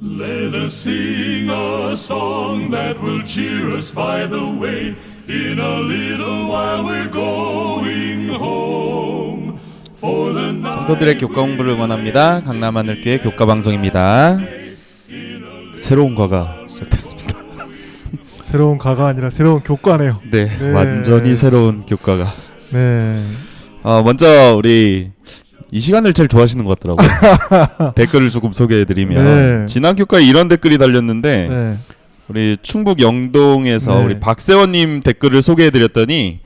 Let us sing a song that will cheer us by the way. In a little while we're going home. For the night. 성도들의 교과 공부를 원합니다. 강남하늘교회 교과 방송입니다. 새로운 과가 시작됐습니다. 새로운 가가 아니라 새로운 교과네요. 네, 완전히 새로운 교과가. 네. 먼저 우리 이 시간을 제일 좋아하시는 것 같더라고요. 댓글을 조금 소개해드리면 네. 지난 교과에 이런 댓글이 달렸는데 네. 우리 충북 영동에서 네. 우리 박세원님 댓글을 소개해드렸더니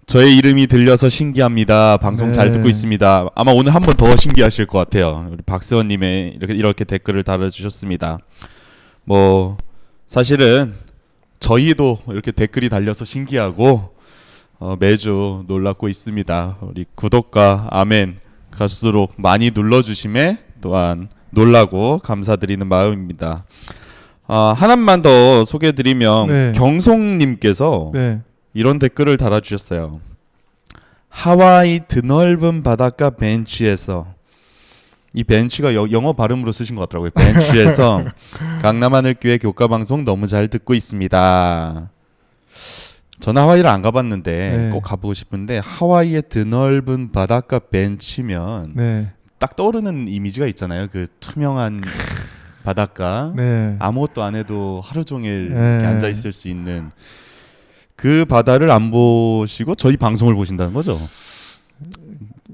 저의 이름이 들려서 신기합니다. 방송 네. 잘 듣고 있습니다. 아마 오늘 한 번 더 신기하실 것 같아요. 우리 박세원님의 이렇게 댓글을 달아주셨습니다. 뭐 사실은 저희도 이렇게 댓글이 달려서 신기하고 매주 놀랍고 있습니다. 우리 구독과 아멘 갈수록 많이 눌러주심에 또한 놀라고 감사드리는 마음입니다. 하나만 더 소개해드리면 네. 경송님께서 네. 이런 댓글을 달아주셨어요. 하와이 드넓은 바닷가 벤치에서, 이 벤치가 영어 발음으로 쓰신 것 같더라고요. 벤치에서 강남하늘교회 교과방송 너무 잘 듣고 있습니다. 저는 하와이를 안 가봤는데 네. 꼭 가보고 싶은데 하와이의 드넓은 바닷가 벤치면 네. 딱 떠오르는 이미지가 있잖아요. 그 투명한 바닷가, 네. 아무것도 안 해도 하루 종일 네. 이렇게 앉아 있을 수 있는 그 바다를 안 보시고 저희 방송을 보신다는 거죠.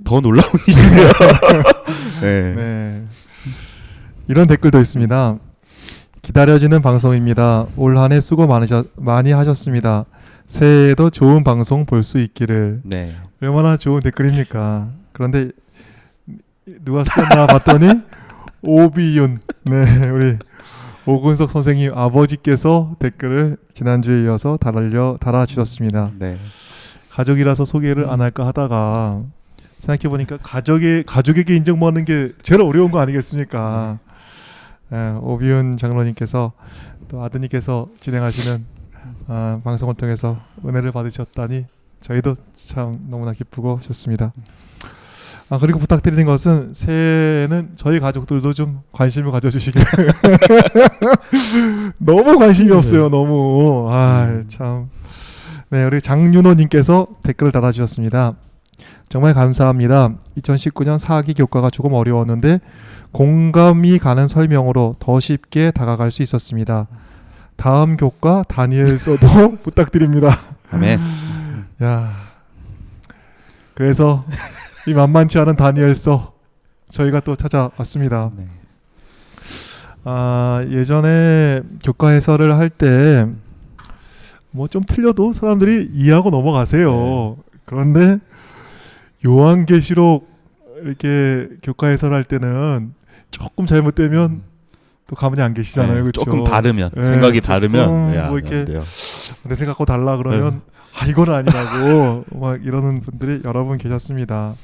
더 놀라운 일이에요. 네. 네. 이런 댓글도 있습니다. 기다려지는 방송입니다. 올 한 해 수고 많이 하셨습니다. 새해에도 좋은 방송 볼 수 있기를. 네. 얼마나 좋은 댓글입니까? 그런데 누가 썼나 봤더니 오비윤, 네, 우리 오근석 선생님 아버지께서 댓글을 지난주에 이어서 달아주셨습니다. 네. 가족이라서 소개를 안 할까 하다가 생각해 보니까 가족에게 인정받는 게 제일 어려운 거 아니겠습니까? 오비윤 장로님께서 또 아드님께서 진행하시는 방송을 통해서 은혜를 받으셨다니 저희도 참 너무나 기쁘고 좋습니다. 그리고 부탁드리는 것은 새해에는 저희 가족들도 좀 관심을 가져주시길. 너무 관심이 없어요. 너무. 참. 네, 우리 장윤호님께서 댓글을 달아주셨습니다. 정말 감사합니다. 2019년 4기 교과가 조금 어려웠는데 공감이 가는 설명으로 더 쉽게 다가갈 수 있었습니다. 다음 교과 다니엘서도 부탁드립니다. 아멘. 야, 그래서 이 만만치 않은 다니엘서 저희가 또 찾아왔습니다. 네. 예전에 교과 해설을 할 때 뭐 좀 틀려도 사람들이 이해하고 넘어가세요. 네. 그런데 요한계시록 이렇게 교과 해설할 때는 조금 잘못되면 또 가만히 안 계시잖아요. 네, 그렇죠? 조금 다르면 네, 생각이 조금 다르면 야, 뭐 이렇게 안 돼요. 내 생각하고 달라 그러면 이건 아니라고 막 이러는 분들이 여러 분 계셨습니다.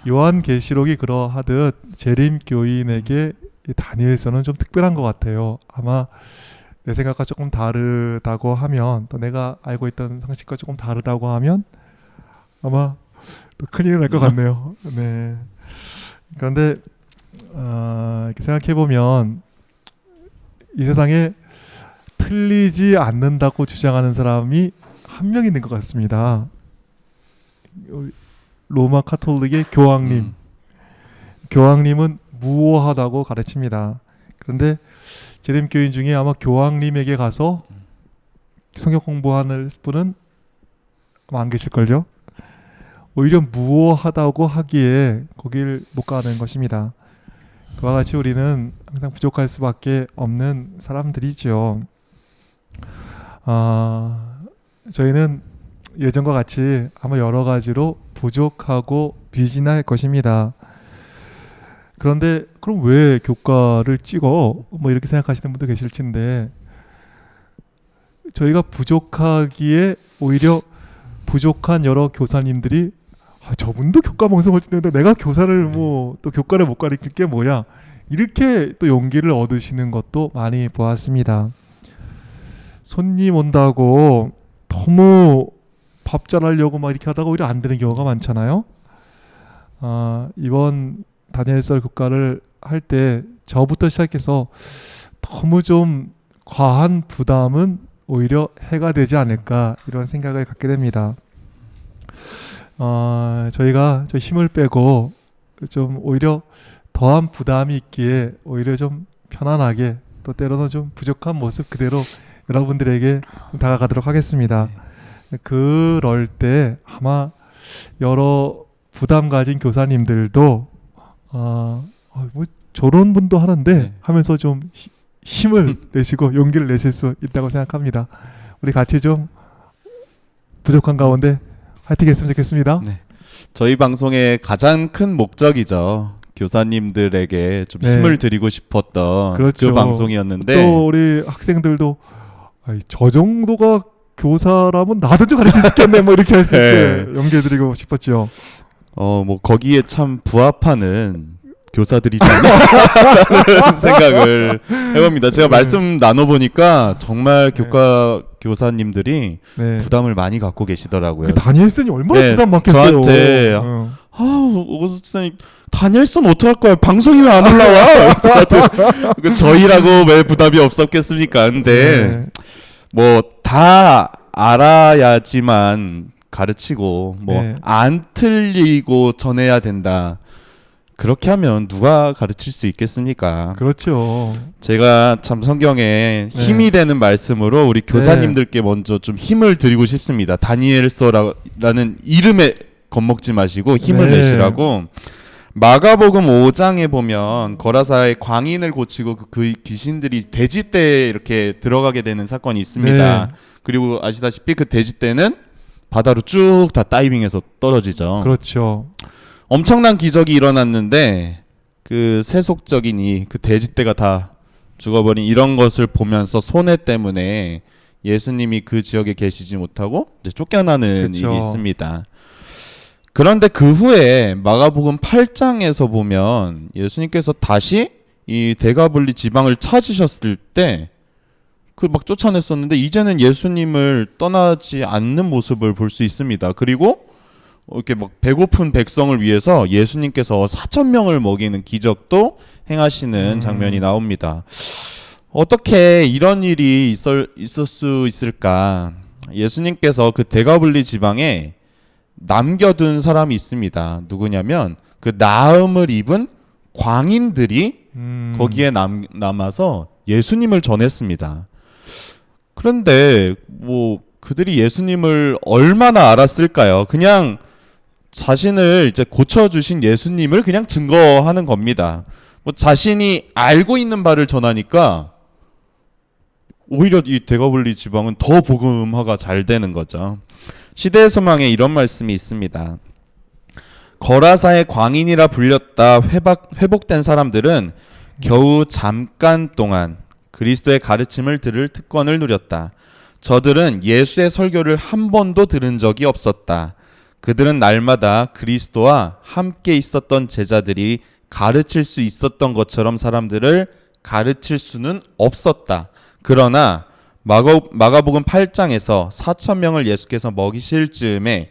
요한계시록이 그러하듯 재림 교인에게 이 다니엘서는 좀 특별한 것 같아요. 아마 내 생각과 조금 다르다고 하면, 또 내가 알고 있던 상식과 조금 다르다고 하면 아마 또 큰일이 날 것 같네요. 네. 그런데 이렇게 생각해 보면 이 세상에 틀리지 않는다고 주장하는 사람이 한 명 있는 것 같습니다. 로마 카톨릭의 교황님. 교황님은 무오하다고 가르칩니다. 그런데 재림교인 중에 아마 교황님에게 가서 성경 공부하는 분은 아마 안 계실걸요. 오히려 무오하다고 하기에 거길 못 가는 것입니다. 그와 같이 우리는 항상 부족할 수밖에 없는 사람들이죠. 저희는 예전과 같이 아마 여러 가지로 부족하고 비진할 것입니다. 그런데 그럼 왜 교과를 찍어? 뭐 이렇게 생각하시는 분도 계실 텐데, 저희가 부족하기에 오히려 부족한 여러 교사님들이 저분도 교과 방송을 찍는데 내가 교사를 뭐 또 교과를 못 가르칠 게 뭐야, 이렇게 또 용기를 얻으시는 것도 많이 보았습니다. 손님 온다고 너무 밥 잘하려고 막 이렇게 하다가 오히려 안 되는 경우가 많잖아요. 이번 다니엘서 교과를 할 때 저부터 시작해서 너무 좀 과한 부담은 오히려 해가 되지 않을까 이런 생각을 갖게 됩니다. 저희가 좀 힘을 빼고 좀 오히려 더한 부담이 있기에 오히려 좀 편안하게 또 때로는 좀 부족한 모습 그대로 여러분들에게 좀 다가가도록 하겠습니다. 그럴 때 아마 여러 부담 가진 교사님들도 뭐 저런 분도 하는데 네. 하면서 좀 힘을 내시고 용기를 내실 수 있다고 생각합니다. 우리 같이 좀 부족한 가운데 화이팅 했으면 좋겠습니다. 네. 저희 방송의 가장 큰 목적이죠. 교사님들에게 좀 네. 힘을 드리고 싶었던 그렇죠. 그 방송이었는데 또 우리 학생들도 아이, 저 정도가 교사라면 나도 좀 가르칠 수 있겠네 뭐 이렇게 했을 때 연결드리고 싶었죠. 뭐 거기에 참 부합하는 교사들이지 않나라는 생각을 해봅니다. 제가 말씀 나눠보니까 정말 교사님들이 네. 부담을 많이 갖고 계시더라고요. 그 다니엘슨이 얼마나 네, 부담 많겠어요. 저한테 어. 선생님 다니엘슨 어떡할 거야? 방송이 왜 안 올라와? 그 저희라고 왜 부담이 없었겠습니까? 근데 네. 뭐 다 알아야지만 가르치고 뭐 네. 안 틀리고 전해야 된다. 그렇게 하면 누가 가르칠 수 있겠습니까? 그렇죠. 제가 참 성경에 네. 힘이 되는 말씀으로 우리 교사님들께 먼저 좀 힘을 드리고 싶습니다. 다니엘서라는 이름에 겁먹지 마시고 힘을 네. 내시라고. 마가복음 5장에 보면 거라사의 광인을 고치고 그 귀신들이 돼지떼에 이렇게 들어가게 되는 사건이 있습니다. 네. 그리고 아시다시피 그 돼지떼는 바다로 쭉 다 다이빙해서 떨어지죠. 그렇죠. 엄청난 기적이 일어났는데 그 세속적인 그 돼지떼가 다 죽어버린 이런 것을 보면서 손해 때문에 예수님이 그 지역에 계시지 못하고 이제 쫓겨나는 그쵸. 일이 있습니다. 그런데 그 후에 마가복음 8장에서 보면 예수님께서 다시 이 데가블리 지방을 찾으셨을 때 그 막 쫓아냈었는데 이제는 예수님을 떠나지 않는 모습을 볼 수 있습니다. 그리고 이렇게 막 배고픈 백성을 위해서 예수님께서 4,000명을 먹이는 기적도 행하시는 장면이 나옵니다. 어떻게 이런 일이 있을 수 있을까? 예수님께서 그 데가블리 지방에 남겨둔 사람이 있습니다. 누구냐면 그 나음을 입은 광인들이 거기에 남아서 예수님을 전했습니다. 그런데 뭐 그들이 예수님을 얼마나 알았을까요? 그냥 자신을 이제 고쳐주신 예수님을 그냥 증거하는 겁니다. 뭐 자신이 알고 있는 바를 전하니까 오히려 이 데가블리 지방은 더 복음화가 잘 되는 거죠. 시대의 소망에 이런 말씀이 있습니다. 거라사의 광인이라 불렸다 회복된 사람들은 겨우 잠깐 동안 그리스도의 가르침을 들을 특권을 누렸다. 저들은 예수의 설교를 한 번도 들은 적이 없었다. 그들은 날마다 그리스도와 함께 있었던 제자들이 가르칠 수 있었던 것처럼 사람들을 가르칠 수는 없었다. 그러나 마가복음 8장에서 4,000명을 예수께서 먹이실 즈음에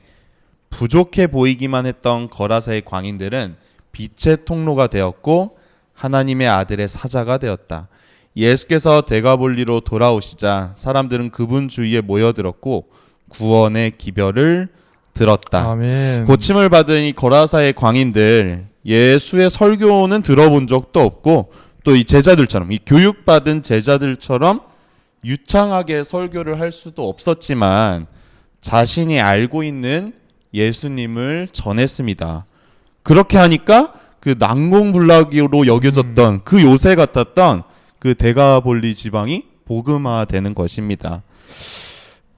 부족해 보이기만 했던 거라사의 광인들은 빛의 통로가 되었고 하나님의 아들의 사자가 되었다. 예수께서 데가볼리로 돌아오시자 사람들은 그분 주위에 모여들었고 구원의 기별을 들었다. 아멘. 고침을 받은 이 거라사의 광인들 예수의 설교는 들어본 적도 없고 또 이 제자들처럼 이 교육받은 제자들처럼 유창하게 설교를 할 수도 없었지만 자신이 알고 있는 예수님을 전했습니다. 그렇게 하니까 그 난공불락으로 여겨졌던 그 요새 같았던 그 데가볼리 지방이 복음화되는 것입니다.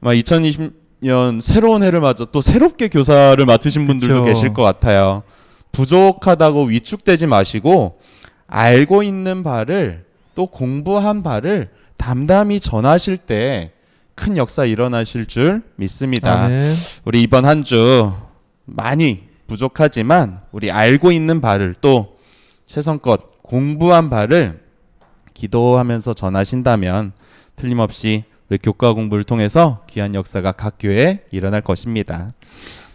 2020년 새로운 해를 맞아 또 새롭게 교사를 맡으신 분들도 그쵸. 계실 것 같아요. 부족하다고 위축되지 마시고 알고 있는 바를 또 공부한 바를 담담히 전하실 때 큰 역사 일어나실 줄 믿습니다. 아멘. 우리 이번 한 주 많이 부족하지만 우리 알고 있는 바를 또 최선껏 공부한 바를 기도하면서 전하신다면 틀림없이 우리 교과 공부를 통해서 귀한 역사가 각 교회에 일어날 것입니다.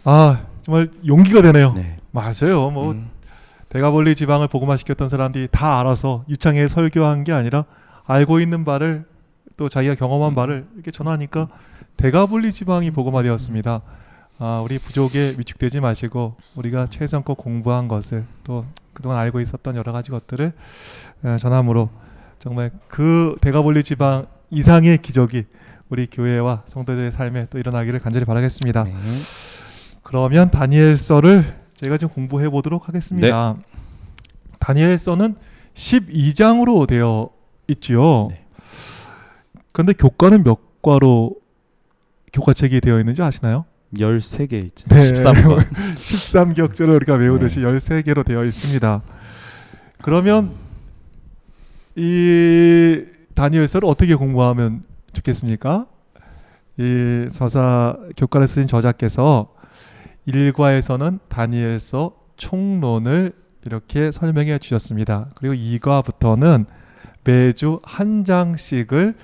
아 정말 용기가 되네요. 네. 맞아요. 뭐 대가볼리 지방을 복음화 시켰던 사람들이 다 알아서 유창에 설교한 게 아니라 알고 있는 바를 또 자기가 경험한 바를 이렇게 전하니까 대가볼리 지방이 복음화되었습니다. 우리 부족에 위축되지 마시고 우리가 최선껏 공부한 것을 또 그동안 알고 있었던 여러 가지 것들을 전함으로 정말 그 대가볼리 지방 이상의 기적이 우리 교회와 성도들의 삶에 또 일어나기를 간절히 바라겠습니다. 네. 그러면 다니엘서를 제가 좀 공부해 보도록 하겠습니다. 다니엘서는 12장으로 되어 있지요. 네. 그런데 교과는 몇 과로 교과책이 되어 있는지 아시나요? 13개 있죠. 네. 13번. 13격절을 우리가 외우듯이 13개로 되어 있습니다. 그러면 이 다니엘서를 어떻게 공부하면 좋겠습니까? 이 저자 교과를 쓰신 저자께서 1과에서는 다니엘서 총론을 이렇게 설명해 주셨습니다. 그리고 2과부터는 매주 한 장씩을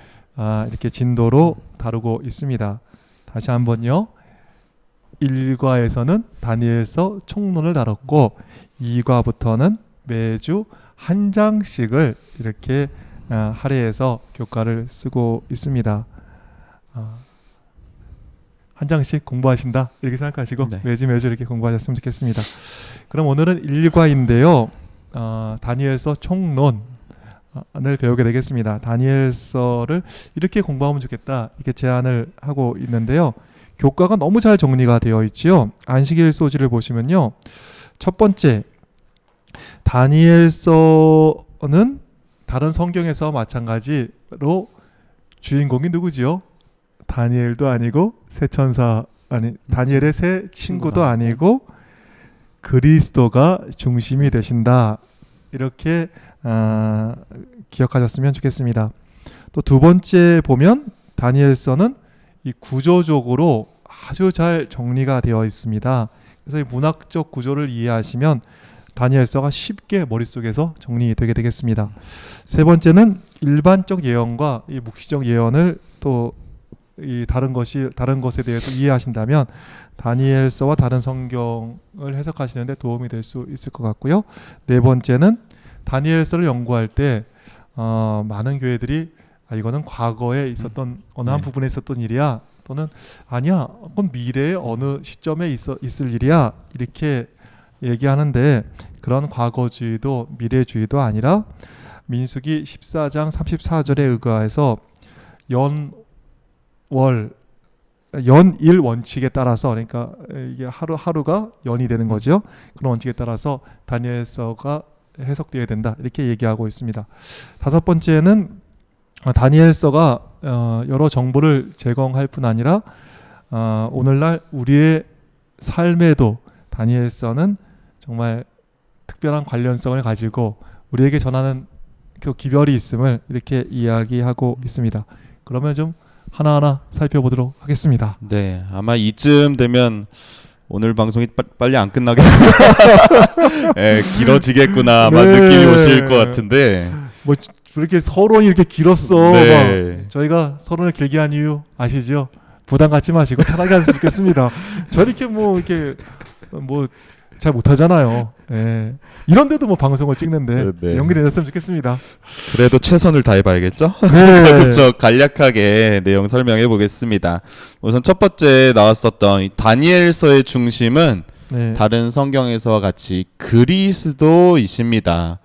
이렇게 진도로 다루고 있습니다. 다시 한번요. 1과에서는 다니엘서 총론을 다뤘고 2과부터는 매주 한 장씩을 이렇게 할애해서 교과를 쓰고 있습니다. 한 장씩 공부하신다 이렇게 생각하시고 네. 매주 이렇게 공부하셨으면 좋겠습니다. 그럼 오늘은 1과인데요. 다니엘서 총론을 배우게 되겠습니다. 다니엘서를 이렇게 공부하면 좋겠다 이렇게 제안을 하고 있는데요. 교과가 너무 잘 정리가 되어 있지요. 안식일 소지를 보시면요. 첫 번째, 다니엘서는 다른 성경에서 마찬가지로 주인공이 누구지요? 다니엘도 아니고 새 천사 아니 다니엘의 새 친구도 아니고 그리스도가 중심이 되신다. 이렇게 기억하셨으면 좋겠습니다. 또 두 번째 보면 다니엘서는 이 구조적으로 아주 잘 정리가 되어 있습니다. 그래서 이 문학적 구조를 이해하시면 다니엘서가 쉽게 머릿속에서 정리되게 되겠습니다. 세 번째는 일반적 예언과 이 묵시적 예언을 또 이 다른 것에 대해서 이해하신다면 다니엘서와 다른 성경을 해석하시는데 도움이 될 수 있을 것 같고요. 네 번째는 다니엘서를 연구할 때 많은 교회들이 이거는 과거에 있었던 어느 한 부분에 있었던 일이야 또는 아니야 그건 미래의 어느 시점에 있을 일이야 이렇게 얘기하는데 그런 과거주의도 미래주의도 아니라 민수기 14장 34절에 의거해서 연일 원칙에 따라서 그러니까 이게 하루가 연이 되는 거죠. 그런 원칙에 따라서 다니엘서가 해석되어야 된다 이렇게 얘기하고 있습니다. 다섯 번째는 다니엘서가 여러 정보를 제공할 뿐 아니라 오늘날 우리의 삶에도 다니엘서는 정말 특별한 관련성을 가지고 우리에게 전하는 그 기별이 있음을 이렇게 이야기하고 있습니다. 그러면 좀 하나하나 살펴보도록 하겠습니다. 네, 아마 이쯤 되면 오늘 방송이 빨리 안 끝나게 네, 길어지겠구나 아마 느낌이 오실 것 같은데 뭐 이렇게 서론이 이렇게 길었어. 네. 저희가 서론을 길게 한 이유 아시죠? 부담 갖지 마시고 편하게 하셨으면 좋겠습니다. 저 이렇게 잘 못하잖아요. 네. 이런데도 방송을 찍는데 네. 용기 내셨으면 좋겠습니다. 그래도 최선을 다해봐야겠죠? 네. 그렇죠. 간략하게 내용 설명해 보겠습니다. 우선 첫 번째 나왔었던 이 다니엘서의 중심은 네. 다른 성경에서와 같이 그리스도이십니다.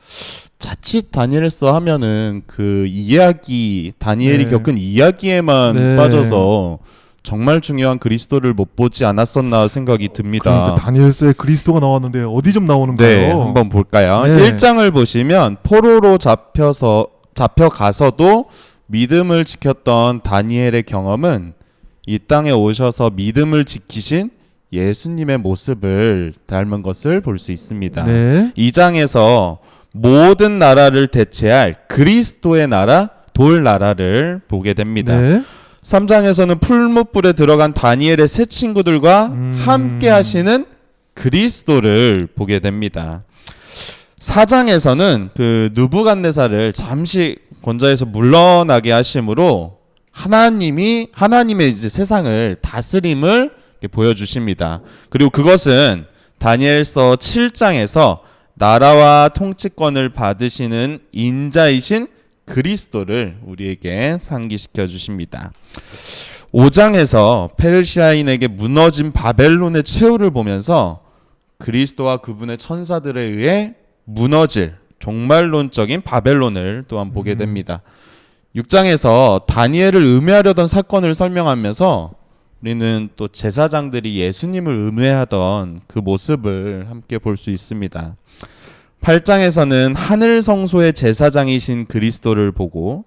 자칫 다니엘서 하면은 그 이야기 다니엘이 네. 겪은 이야기에만 네. 빠져서 정말 중요한 그리스도를 못 보지 않았었나 생각이 듭니다. 그러니까 다니엘서에 그리스도가 나왔는데 어디 좀 나오는 네, 거예요? 한번 볼까요? 네. 1장을 보시면 포로로 잡혀가서도 믿음을 지켰던 다니엘의 경험은 이 땅에 오셔서 믿음을 지키신 예수님의 모습을 닮은 것을 볼 수 있습니다. 네. 2장에서 모든 나라를 대체할 그리스도의 나라, 돌 나라를 보게 됩니다. 네. 3장에서는 풀무불에 들어간 다니엘의 새 친구들과 함께 하시는 그리스도를 보게 됩니다. 4장에서는 그 느부갓네살을 잠시 권좌에서 물러나게 하심으로 하나님의 이제 세상을 다스림을 보여주십니다. 그리고 그것은 다니엘서 7장에서 나라와 통치권을 받으시는 인자이신 그리스도를 우리에게 상기시켜 주십니다. 5장에서 페르시아인에게 무너진 바벨론의 최후를 보면서 그리스도와 그분의 천사들에 의해 무너질 종말론적인 바벨론을 또한 보게 됩니다. 6장에서 다니엘을 음해하려던 사건을 설명하면서 우리는 또 제사장들이 예수님을 음해하던 그 모습을 함께 볼 수 있습니다. 8장에서는 하늘 성소의 제사장이신 그리스도를 보고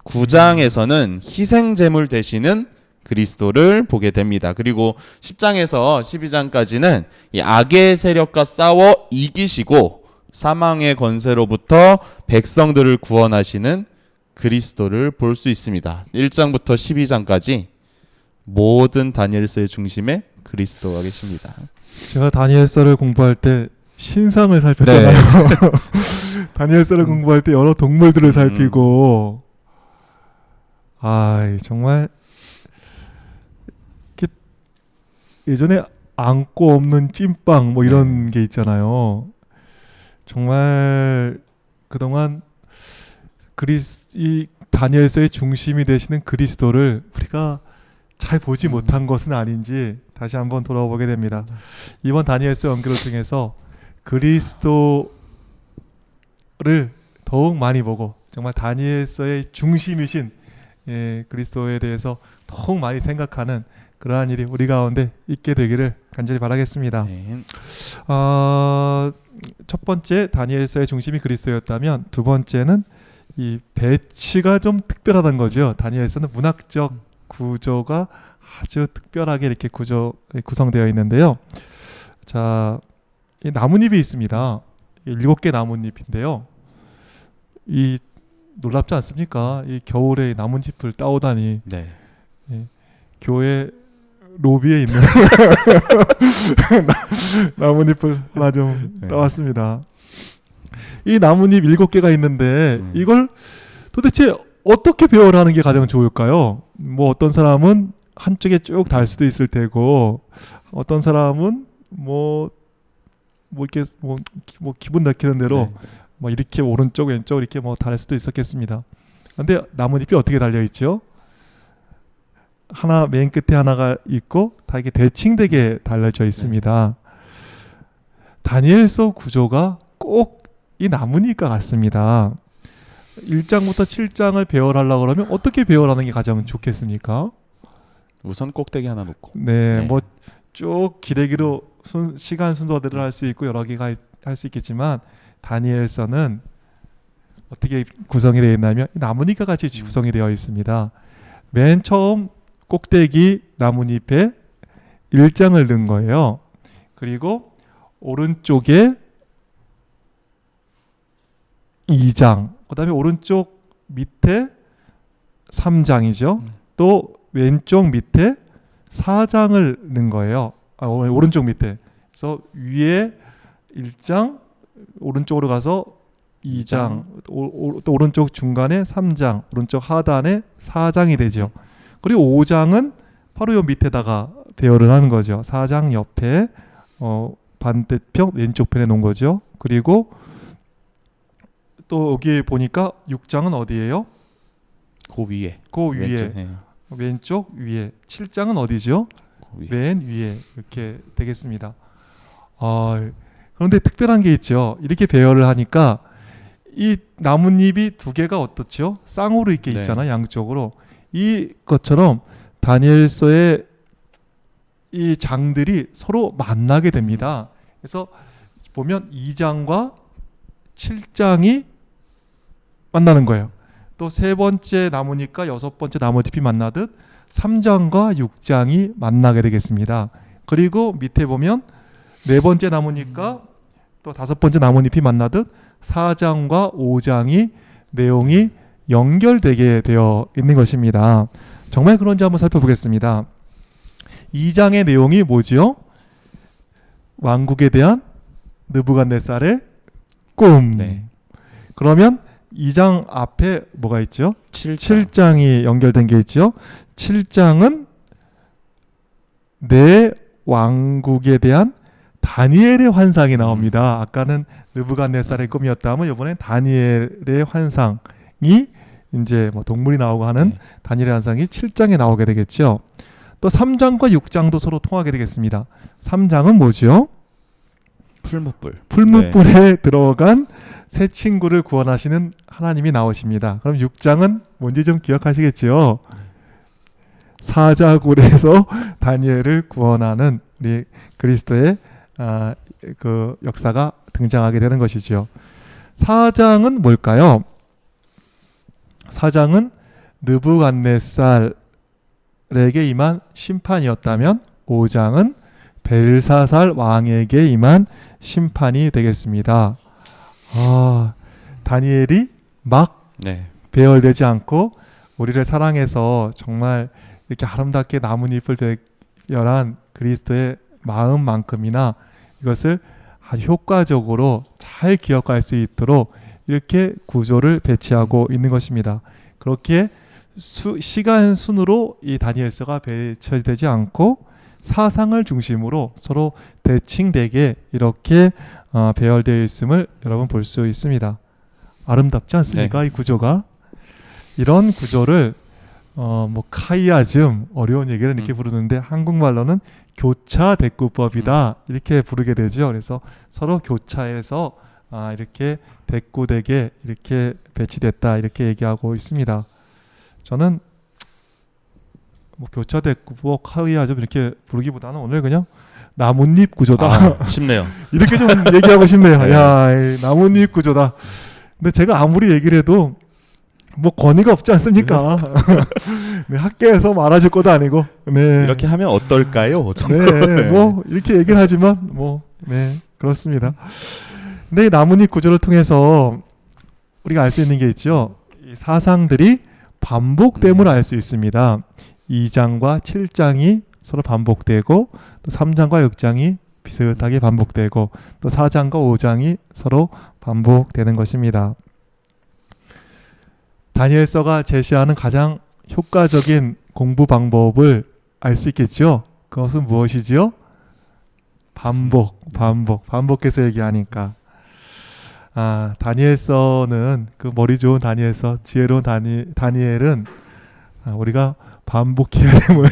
9장에서는 희생 제물 되시는 그리스도를 보게 됩니다. 그리고 10장에서 12장까지는 이 악의 세력과 싸워 이기시고 사망의 권세로부터 백성들을 구원하시는 그리스도를 볼 수 있습니다. 1장부터 12장까지 모든 다니엘서의 중심에 그리스도가 계십니다. 제가 다니엘서를 공부할 때 신상을 살폈잖아요. 네. 다니엘서를 공부할 때 여러 동물들을 살피고 정말 예전에 안고 없는 찐빵 뭐 이런 게 있잖아요. 정말 그동안 이 다니엘서의 중심이 되시는 그리스도를 우리가 잘 보지 못한 것은 아닌지 다시 한번 돌아보게 됩니다. 이번 다니엘서 연결을 통해서 그리스도를 더욱 많이 보고 정말 다니엘서의 중심이신 그리스도에 대해서 더욱 많이 생각하는 그러한 일이 우리 가운데 있게 되기를 간절히 바라겠습니다. 네. 첫 번째 다니엘서의 중심이 그리스도였다면 두 번째는 이 배치가 좀 특별하다는 거죠. 다니엘서는 문학적 구조가 아주 특별하게 이렇게 구성되어 있는데요. 자, 이 나뭇잎이 있습니다. 7개 나뭇잎인데요. 이 놀랍지 않습니까? 이 겨울에 나뭇잎을 따오다니. 네. 교회 로비에 있는 나뭇잎을 하나 좀 따왔습니다. 이 나뭇잎 7개가 있는데 이걸 도대체 어떻게 배열하는 게 가장 좋을까요? 뭐 어떤 사람은 한쪽에 쭉 달 수도 있을 테고 어떤 사람은 뭐 이렇게 뭐 기분 내키는 대로 뭐 이렇게 오른쪽 왼쪽 이렇게 뭐 달 수도 있었겠습니다. 근데 나뭇잎이 어떻게 달려 있죠? 하나 맨 끝에 하나가 있고 다 이렇게 대칭되게 달려져 있습니다. 다니엘서 구조가 꼭 이 나뭇잎과 같습니다. 1장부터 7장을 배열하려고 그러면 어떻게 배열하는 게 가장 좋겠습니까? 우선 꼭대기 하나 놓고. 뭐 쭉 기레기로 시간 순서대로 할 수 있고 여러 개가 할 수 있겠지만 다니엘서는 어떻게 구성이 되어 있냐면 나뭇잎과 같이 구성이 되어 있습니다. 맨 처음 꼭대기 나뭇잎에 1장을 넣은 거예요. 그리고 오른쪽에 2장, 그 다음에 오른쪽 밑에 3장이죠. 또 왼쪽 밑에 4장을 넣은 거예요. 오른쪽 밑에. 그래서 위에 1장, 오른쪽으로 가서 2장, 또 오른쪽 중간에 3장, 오른쪽 하단에 4장이 되죠. 그리고 5장은 바로 요 밑에다가 배열을 하는 거죠. 4장 옆에 반대편 왼쪽 편에 놓은 거죠. 그리고 또 여기 보니까 6장은 어디예요? 그 위에. 왼쪽 위에. 7장은 어디죠? 위에. 맨 위에 이렇게 되겠습니다. 그런데 특별한 게 있죠. 이렇게 배열을 하니까 이 나뭇잎이 두 개가 어떻죠? 쌍으로 이렇게 있잖아, 양쪽으로. 이것처럼 다니엘서의 이 장들이 서로 만나게 됩니다. 그래서 보면 2장과 7장이 만나는 거예요. 또 세 번째 나뭇잎과 여섯 번째 나뭇잎이 만나듯 3장과 6장이 만나게 되겠습니다. 그리고 밑에 보면 네 번째 나뭇잎과 또 다섯 번째 나뭇잎이 만나듯 4장과 5장이 내용이 연결되게 되어 있는 것입니다. 정말 그런지 한번 살펴보겠습니다. 2장의 내용이 뭐지요? 왕국에 대한 느부갓네살의 꿈. 그러면 2장 앞에 뭐가 있죠? 7장이 연결된 게 있죠. 7장은 내 왕국에 대한 다니엘의 환상이 나옵니다. 아까는 느부갓네살의 꿈이었다면 이번엔 다니엘의 환상이 이제 뭐 동물이 나오고 하는 네. 다니엘의 환상이 7장에 나오게 되겠죠. 또 3장과 6장도 서로 통하게 되겠습니다. 3장은 뭐죠? 풀무불. 풀무불에 들어간 새 친구를 구원하시는 하나님이 나오십니다. 그럼 6장은 뭔지 좀 기억하시겠죠? 사자굴에서 다니엘을 구원하는 우리 그리스도의 그 역사가 등장하게 되는 것이죠. 4장은 뭘까요? 4장은 느부갓네살에게 임한 심판이었다면 5장은 벨사살 왕에게 임한 심판이 되겠습니다. 다니엘이 막 네. 배열되지 않고 우리를 사랑해서 정말 이렇게 아름답게 나뭇잎을 배열한 그리스도의 마음만큼이나 이것을 아주 효과적으로 잘 기억할 수 있도록 이렇게 구조를 배치하고 있는 것입니다. 그렇게 시간 순으로 이 다니엘서가 배치되지 않고 사상을 중심으로 서로 대칭되게 이렇게 배열되어 있음을 여러분 볼 수 있습니다. 아름답지 않습니까? 이 구조가. 이런 구조를 뭐 카이아즘 어려운 얘기를 이렇게 부르는데 한국말로는 교차 대꾸법이다 이렇게 부르게 되죠. 그래서 서로 교차해서 이렇게 대꾸되게 이렇게 배치됐다 이렇게 얘기하고 있습니다. 저는 뭐 교차 대꾸법 카이아즘 이렇게 부르기보다는 오늘 그냥 나뭇잎 구조다 쉽네요. 이렇게 좀 얘기하고 싶네요. 네. 야, 이 나뭇잎 구조다. 근데 제가 아무리 얘기를 해도 뭐 권위가 없지 않습니까? 네, 학계에서 말아줄 것도 아니고. 네. 이렇게 하면 어떨까요? 네, 뭐 이렇게 얘기를 하지만 뭐 네, 그렇습니다. 근데 이 나뭇잎 구조를 통해서 우리가 알 수 있는 게 있죠. 이 사상들이 반복됨을 알 수 있습니다. 2장과 7장이 서로 반복되고 또 3장과 6장이 비슷하게 반복되고 또 4장과 5장이 서로 반복되는 것입니다. 다니엘서가 제시하는 가장 효과적인 공부 방법을 알 수 있겠죠? 그것은 무엇이지요? 반복해서 얘기하니까. 다니엘서는 그 머리 좋은 다니엘서, 지혜로운 다니엘은 우리가 반복해야 됨을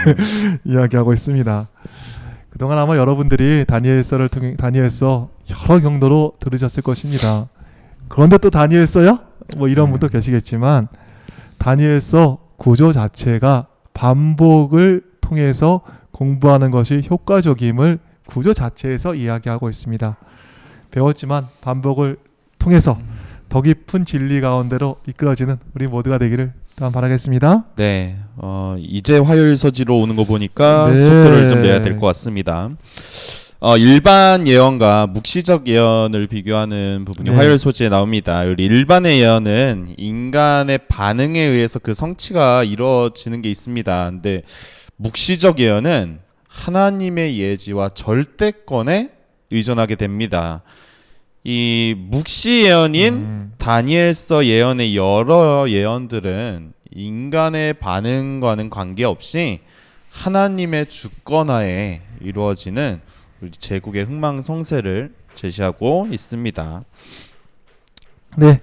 이야기하고 있습니다. 그동안 아마 여러분들이 다니엘서를 통해 다니엘서 여러 경로로 들으셨을 것입니다. 그런데 또 다니엘서야? 뭐 이런 분도 계시겠지만 다니엘서 구조 자체가 반복을 통해서 공부하는 것이 효과적임을 구조 자체에서 이야기하고 있습니다. 배웠지만 반복을 통해서 더 깊은 진리 가운데로 이끌어지는 우리 모두가 되기를 또한 바라겠습니다. 네, 이제 화요일 서지로 오는 거 보니까 네. 속도를 좀 내야 될 것 같습니다. 일반 예언과 묵시적 예언을 비교하는 부분이 네. 화요일 소지에 나옵니다. 우리 일반의 예언은 인간의 반응에 의해서 그 성취가 이루어지는 게 있습니다. 근데 묵시적 예언은 하나님의 예지와 절대권에 의존하게 됩니다. 이 묵시 예언인 다니엘서 예언의 여러 예언들은 인간의 반응과는 관계없이 하나님의 주권하에 이루어지는 우리 제국의 흥망성쇠를 제시하고 있습니다. 네,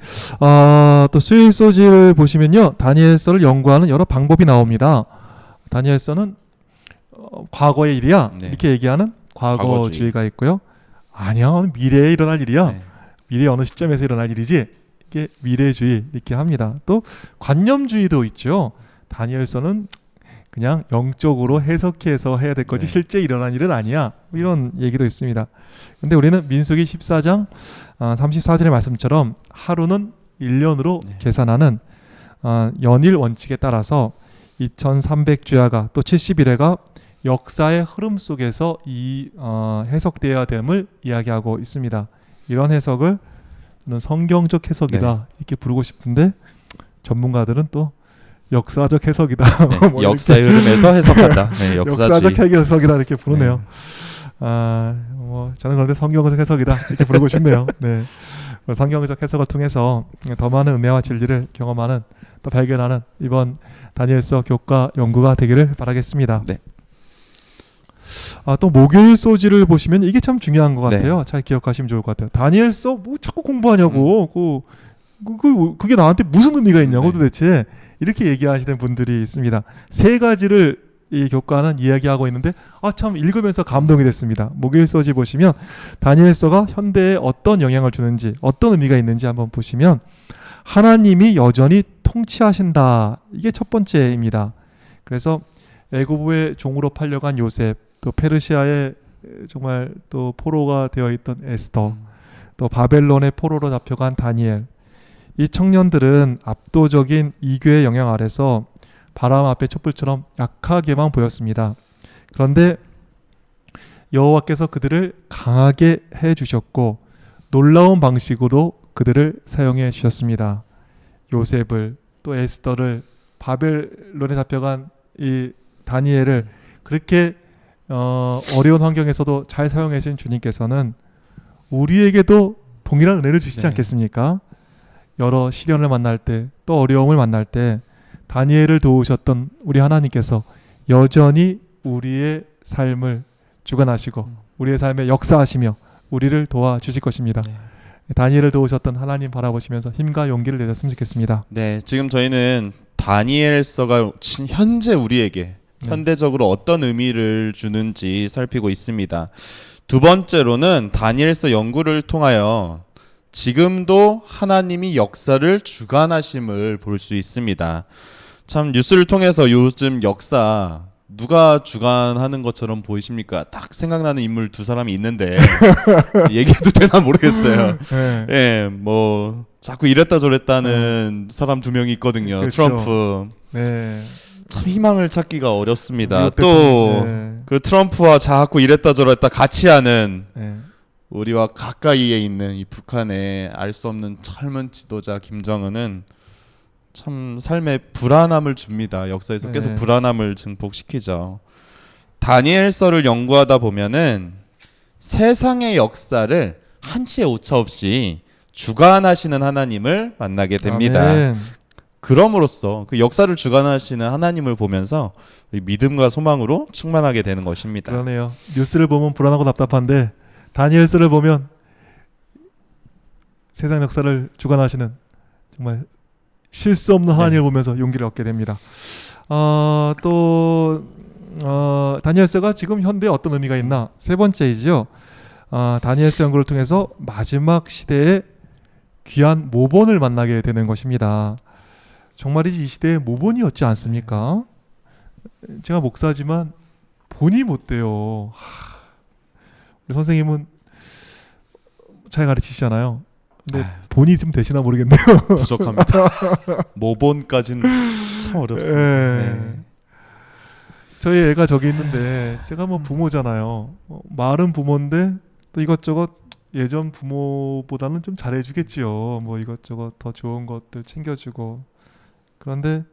또 수요일 소지를 보시면요, 다니엘서를 연구하는 여러 방법이 나옵니다. 다니엘서는 과거의 일이야 네. 이렇게 얘기하는 과거주의가 있고요. 아니야, 미래에 일어날 일이야. 네. 미래 어느 시점에서 일어날 일이지. 이게 미래주의 이렇게 합니다. 또 관념주의도 있죠. 다니엘서는 그냥 영적으로 해석해서 해야 될 거지 네. 실제 일어난 일은 아니야. 이런 얘기도 있습니다. 근데 우리는 민수기 14장 34절의 말씀처럼 하루는 1년으로 네. 계산하는 연일 원칙에 따라서 2300주야가 또 70일회가 역사의 흐름 속에서 해석되어야 됨을 이야기하고 있습니다. 이런 해석을 성경적 해석이다 네. 이렇게 부르고 싶은데 전문가들은 또 역사적 해석이다. 네, 뭐 역사의 흐름에서 해석한다. 네, 역사적 역사주의. 해석이다 이렇게 부르네요. 네. 뭐 저는 그런데 성경적 해석이다 이렇게 부르고 싶네요. 네, 성경적 해석을 통해서 더 많은 은혜와 진리를 경험하는 또 발견하는 이번 다니엘서 교과 연구가 되기를 바라겠습니다. 네. 또 목요일 소지를 보시면 이게 참 중요한 것 네. 같아요. 잘 기억하시면 좋을 것 같아요. 다니엘서 뭐 자꾸 공부하냐고. 그게 나한테 무슨 의미가 있냐고 네. 도대체 이렇게 얘기하시는 분들이 있습니다. 세 가지를 이 교과는 이야기하고 있는데 참 읽으면서 감동이 됐습니다. 목요일 소지 보시면 다니엘서가 현대에 어떤 영향을 주는지 어떤 의미가 있는지 한번 보시면 하나님이 여전히 통치하신다. 이게 첫 번째입니다. 그래서 애고부의 종으로 팔려간 요셉, 또 페르시아의 정말 또 포로가 되어 있던 에스더, 또 바벨론의 포로로 잡혀간 다니엘. 이 청년들은 압도적인 이교의 영향 아래서 바람 앞에 촛불처럼 약하게만 보였습니다. 그런데 여호와께서 그들을 강하게 해 주셨고 놀라운 방식으로 그들을 사용해 주셨습니다. 요셉을, 또 에스더를, 바벨론에 잡혀간 이 다니엘을 그렇게 어려운 환경에서도 잘 사용해 주신 주님께서는 우리에게도 동일한 은혜를 주시지 네. 않겠습니까? 여러 시련을 만날 때, 또 어려움을 만날 때 다니엘을 도우셨던 우리 하나님께서 여전히 우리의 삶을 주관하시고 우리의 삶에 역사하시며 우리를 도와주실 것입니다. 네. 다니엘을 도우셨던 하나님 바라보시면서 힘과 용기를 내셨으면 좋겠습니다. 네, 지금 저희는 다니엘서가 현재 우리에게 현대적으로 어떤 의미를 주는지 살피고 있습니다. 두 번째로는 다니엘서 연구를 통하여 지금도 하나님이 역사를 주관하심을 볼 수 있습니다. 참 뉴스를 통해서 요즘 역사 누가 주관하는 것처럼 보이십니까? 딱 생각나는 인물 두 사람이 있는데 얘기해도 되나 모르겠어요. 네. 예, 뭐 자꾸 이랬다 저랬다는 사람 두 명이 있거든요. 그렇죠. 트럼프. 네. 참 희망을 찾기가 어렵습니다. 미국 또 대통령, 그 트럼프와 자꾸 이랬다 저랬다 같이 하는 네. 우리와 가까이에 있는 이 북한의 알 수 없는 젊은 지도자 김정은은 참 삶에 불안함을 줍니다. 역사에서 네. 계속 불안함을 증폭시키죠. 다니엘서를 연구하다 보면은 세상의 역사를 한치의 오차 없이 주관하시는 하나님을 만나게 됩니다. 아멘. 그럼으로써 그 역사를 주관하시는 하나님을 보면서 우리 믿음과 소망으로 충만하게 되는 것입니다. 그러네요. 뉴스를 보면 불안하고 답답한데 다니엘서를 보면 세상 역사를 주관하시는 정말 실수 없는 하나님을 보면서 용기를 얻게 됩니다. 다니엘서가 지금 현대에 어떤 의미가 있나? 세 번째이죠. 다니엘서 연구를 통해서 마지막 시대의 귀한 모본을 만나게 되는 것입니다. 정말이지 이 시대에 모본이 없지 않습니까? 제가 목사지만 본이 못 돼요. 우리 선생님은 잘 가르치시잖아요. 근데 본이 좀 되시나 모르겠네요. 부족합니다. 모본까지는 참 어렵습니다. 네. 저희 애가 저기 있는데 제가 뭐 부모잖아요. 말은 부모인데 또 이것저것 예전 부모보다는 좀 잘해주겠지요. 뭐 이것저것 더 좋은 것들 챙겨주고. 그런데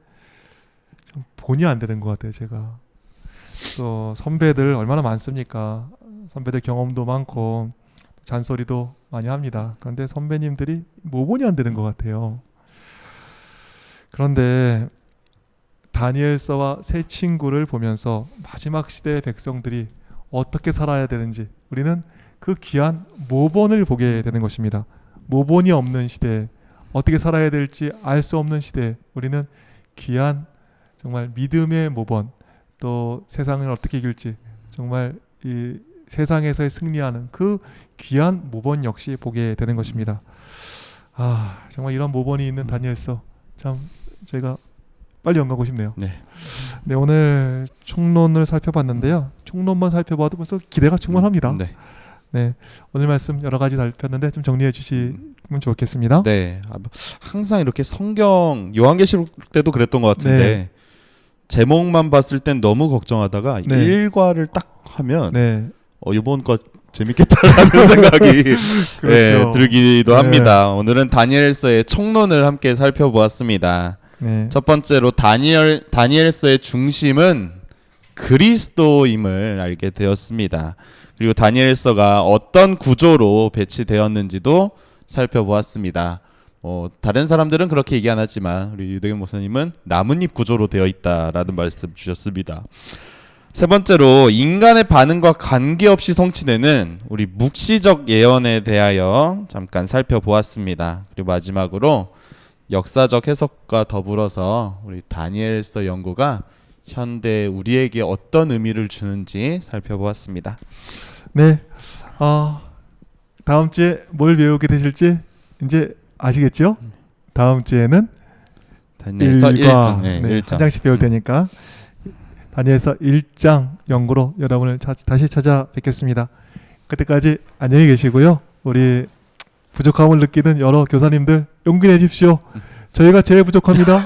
좀 본이 안 되는 것 같아요. 제가 또 선배들 얼마나 많습니까? 선배들 경험도 많고 잔소리도 많이 합니다. 그런데 선배님들이 모본이 안 되는 것 같아요. 그런데 다니엘서와 세 친구를 보면서 마지막 시대의 백성들이 어떻게 살아야 되는지 우리는 그 귀한 모본을 보게 되는 것입니다. 모본이 없는 시대에 어떻게 살아야 될지 알 수 없는 시대에 우리는 귀한 정말 믿음의 모본, 또 세상을 어떻게 이길지 정말 이 세상에서의 승리하는 그 귀한 모본 역시 보게 되는 것입니다. 정말 이런 모본이 있는 다니엘서 참 제가 빨리 연가고 싶네요. 네, 오늘 총론을 살펴봤는데요. 총론만 살펴봐도 벌써 기대가 충만합니다. 네, 오늘 말씀 여러 가지 살폈는데 좀 정리해 주시면 좋겠습니다. 네, 항상 이렇게 성경 요한계시록 때도 그랬던 것 같은데 네. 제목만 봤을 땐 너무 걱정하다가 네. 일과를 딱 하면 네, 이번 거 재밌겠다라는 생각이 그렇죠. 들기도 네. 합니다. 오늘은 다니엘서의 총론을 함께 살펴보았습니다. 네, 첫 번째로 다니엘서의 중심은 그리스도임을 알게 되었습니다. 그리고 다니엘서가 어떤 구조로 배치되었는지도 살펴보았습니다. 다른 사람들은 그렇게 얘기 안 하지만 우리 유대경 목사님은 나뭇잎 구조로 되어 있다라는 말씀 주셨습니다. 세 번째로 인간의 반응과 관계없이 성취되는 우리 묵시적 예언에 대하여 잠깐 살펴보았습니다. 그리고 마지막으로 역사적 해석과 더불어서 우리 다니엘서 연구가 현대 우리에게 어떤 의미를 주는지 살펴보았습니다. 네, 다음 주에 뭘 배우게 되실지 이제 아시겠죠? 다음 주에는 다니엘서 1장, 네, 네, 1장. 한 장씩 배울 테니까 다니엘서 1장 연구로 여러분을 다시 찾아뵙겠습니다. 그때까지 안녕히 계시고요. 우리 부족함을 느끼는 여러 교사님들 용기 내십시오. 저희가 제일 부족합니다.